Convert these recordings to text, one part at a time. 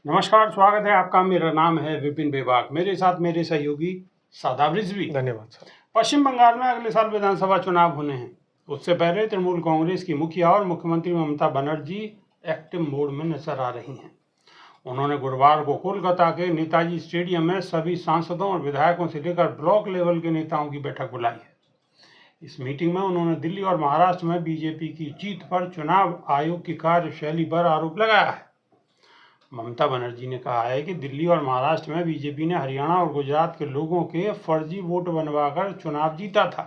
नमस्कार, स्वागत है आपका। मेरा नाम है विपिन बेबाक। मेरे साथ मेरे सहयोगी सादाब रिजवी। धन्यवाद सर। पश्चिम बंगाल में अगले साल विधानसभा चुनाव होने हैं। उससे पहले तृणमूल कांग्रेस की मुखिया और मुख्यमंत्री ममता बनर्जी एक्टिव मोड में नजर आ रही हैं। उन्होंने गुरुवार को कोलकाता के नेताजी स्टेडियम में सभी सांसदों और विधायकों से लेकर ब्लॉक लेवल के नेताओं की बैठक बुलाई है। इस मीटिंग में उन्होंने दिल्ली और महाराष्ट्र में बीजेपी की जीत पर चुनाव आयोग की कार्यशैली पर आरोप लगाया है। ममता बनर्जी ने कहा है कि दिल्ली और महाराष्ट्र में बीजेपी ने हरियाणा और गुजरात के लोगों के फर्जी वोट बनवाकर चुनाव जीता था।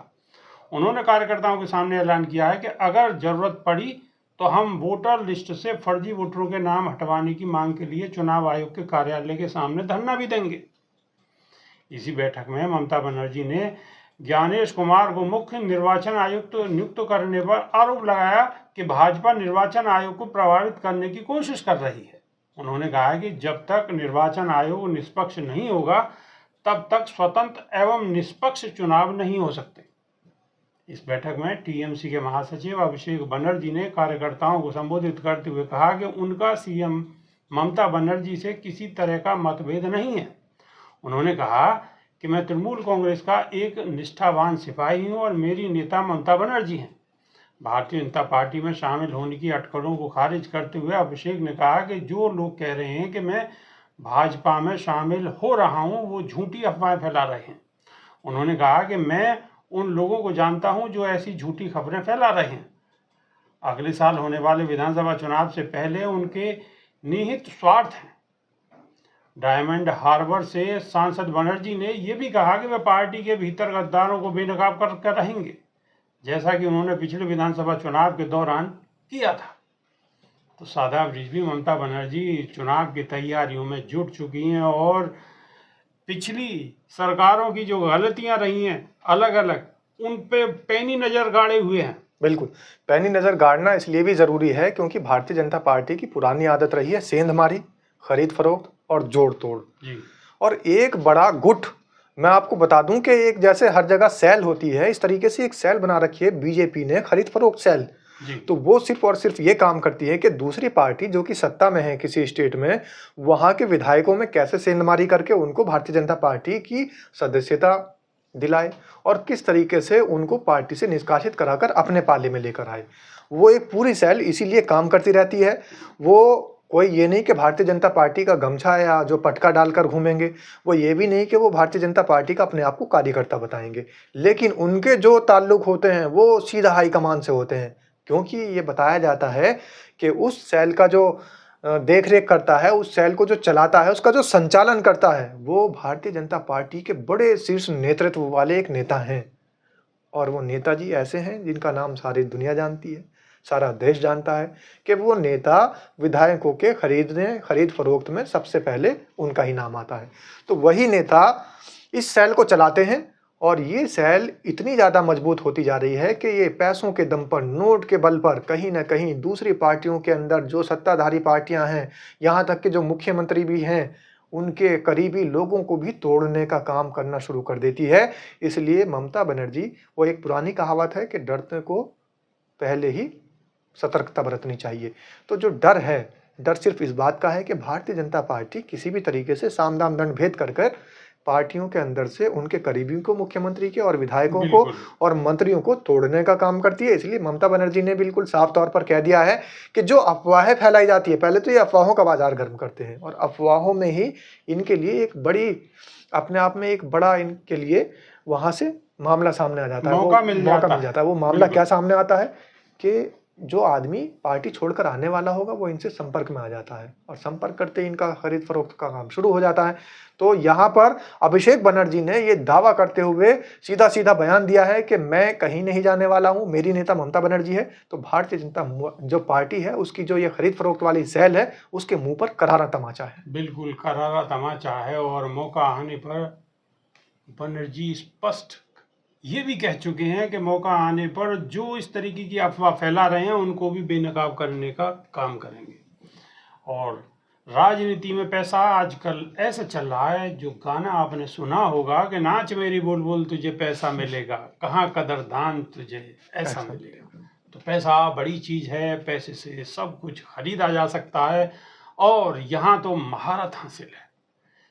उन्होंने कार्यकर्ताओं के सामने ऐलान किया है कि अगर जरूरत पड़ी तो हम वोटर लिस्ट से फर्जी वोटरों के नाम हटवाने की मांग के लिए चुनाव आयोग के कार्यालय के सामने धरना भी देंगे। इसी बैठक में ममता बनर्जी ने ज्ञानेश कुमार को मुख्य निर्वाचन आयुक्त नियुक्त करने पर आरोप लगाया कि भाजपा निर्वाचन आयोग को प्रभावित करने की कोशिश कर रही है। उन्होंने कहा कि जब तक निर्वाचन आयोग निष्पक्ष नहीं होगा तब तक स्वतंत्र एवं निष्पक्ष चुनाव नहीं हो सकते। इस बैठक में टीएमसी के महासचिव अभिषेक बनर्जी ने कार्यकर्ताओं को संबोधित करते हुए कहा कि उनका सीएम ममता बनर्जी से किसी तरह का मतभेद नहीं है। उन्होंने कहा कि मैं तृणमूल कांग्रेस का एक निष्ठावान सिपाही हूं और मेरी नेता ममता बनर्जी हैं। भारतीय जनता पार्टी में शामिल होने की अटकलों को खारिज करते हुए अभिषेक ने कहा कि जो लोग कह रहे हैं कि मैं भाजपा में शामिल हो रहा हूं वो झूठी अफवाहें फैला रहे हैं। उन्होंने कहा कि मैं उन लोगों को जानता हूं जो ऐसी झूठी खबरें फैला रहे हैं। अगले साल होने वाले विधानसभा चुनाव से पहले उनके निहित स्वार्थ हैं। डायमंड हार्बर से सांसद बनर्जी ने यह भी कहा कि वे पार्टी के भीतर गद्दारों को बेनकाब कर रहेंगे, जैसा कि उन्होंने पिछले विधानसभा चुनाव के दौरान किया था। तो सादाब रिजवी, ममता बनर्जी चुनाव की तैयारियों में जुट चुकी हैं और पिछली सरकारों की जो गलतियां रही हैं अलग अलग, उन पे पैनी नजर गाड़े हुए हैं। बिल्कुल, पैनी नजर गाड़ना इसलिए भी जरूरी है क्योंकि भारतीय जनता पार्टी की पुरानी आदत रही है सेंधमारी, खरीद फरोख्त और जोड़ तोड़ जी। और एक बड़ा गुट, मैं आपको बता दूं कि एक जैसे हर जगह सेल होती है, इस तरीके से एक सेल बना रखी है बीजेपी ने, खरीद फरोख्त सेल। तो वो सिर्फ और सिर्फ ये काम करती है कि दूसरी पार्टी जो कि सत्ता में है किसी स्टेट में, वहां के विधायकों में कैसे सेंधमारी करके उनको भारतीय जनता पार्टी की सदस्यता दिलाए और किस तरीके से उनको पार्टी से निष्कासित कराकर अपने पाले में लेकर आए। वो एक पूरी सेल इसीलिए काम करती रहती है। वो कोई ये नहीं कि भारतीय जनता पार्टी का गमछा या जो पटका डालकर घूमेंगे, वो ये भी नहीं कि वो भारतीय जनता पार्टी का अपने आप को कार्यकर्ता बताएंगे, लेकिन उनके जो ताल्लुक होते हैं वो सीधा हाईकमान से होते हैं। क्योंकि ये बताया जाता है कि उस सेल का जो देख रेख करता है, उस सेल को जो चलाता है, उसका जो संचालन करता है, वो भारतीय जनता पार्टी के बड़े शीर्ष नेतृत्व वाले एक नेता हैं। और वो नेताजी ऐसे हैं जिनका नाम सारी दुनिया जानती है, सारा देश जानता है कि वो नेता विधायकों के खरीद फरोख्त में सबसे पहले उनका ही नाम आता है। तो वही नेता इस सेल को चलाते हैं और ये सेल इतनी ज़्यादा मजबूत होती जा रही है कि ये पैसों के दम पर, नोट के बल पर कहीं ना कहीं दूसरी पार्टियों के अंदर जो सत्ताधारी पार्टियां हैं, यहाँ तक कि जो मुख्यमंत्री भी हैं, उनके करीबी लोगों को भी तोड़ने का काम करना शुरू कर देती है। इसलिए ममता बनर्जी, वो एक पुरानी कहावत है कि डरते को पहले ही सतर्कता बरतनी चाहिए। तो जो डर है, डर सिर्फ इस बात का है कि भारतीय जनता पार्टी किसी भी तरीके से साम दाम दंड भेद कर पार्टियों के अंदर से उनके करीबियों को, मुख्यमंत्री के और विधायकों को और मंत्रियों को तोड़ने का काम करती है। इसलिए ममता बनर्जी ने बिल्कुल साफ तौर पर कह दिया है कि जो अफवाहें फैलाई जाती है, पहले तो ये अफवाहों का बाजार गर्म करते हैं और अफवाहों में ही इनके लिए एक बड़ी, अपने आप में एक बड़ा इनके लिए वहां से मामला सामने आ जाता है, मौका मिल जाता है। वो मामला क्या सामने आता है कि जो आदमी पार्टी छोड़कर आने वाला होगा वो इनसे संपर्क में आ जाता है और संपर्क करते ही इनका खरीद फरोख्त का काम शुरू हो जाता है। तो यहाँ पर अभिषेक बनर्जी ने ये दावा करते हुए सीधा सीधा बयान दिया है कि मैं कहीं नहीं जाने वाला हूँ, मेरी नेता ममता बनर्जी है। तो भारतीय जनता जो पार्टी है उसकी जो ये खरीद फरोख्त वाली सेल है, उसके मुंह पर करारा तमाचा है। बिल्कुल करारा तमाचा है। और मौका आने पर बनर्जी स्पष्ट ये भी कह चुके हैं कि मौका आने पर जो इस तरीके की अफवाह फैला रहे हैं उनको भी बेनकाब करने का काम करेंगे। और राजनीति में पैसा आजकल ऐसा चल रहा है, जो गाना आपने सुना होगा कि नाच मेरी बोल बोल तुझे पैसा मिलेगा, कहाँ कदरदान तुझे ऐसा मिलेगा। तो पैसा बड़ी चीज़ है, पैसे से सब कुछ खरीदा जा सकता है और यहाँ तो महारत हासिल है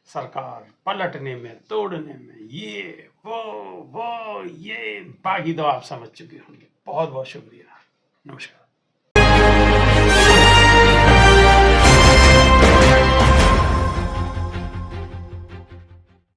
सरकार पलटने में, तोड़ने में, ये वो ये बाकी तो आप समझ चुके होंगे। बहुत बहुत शुक्रिया, नमस्कार।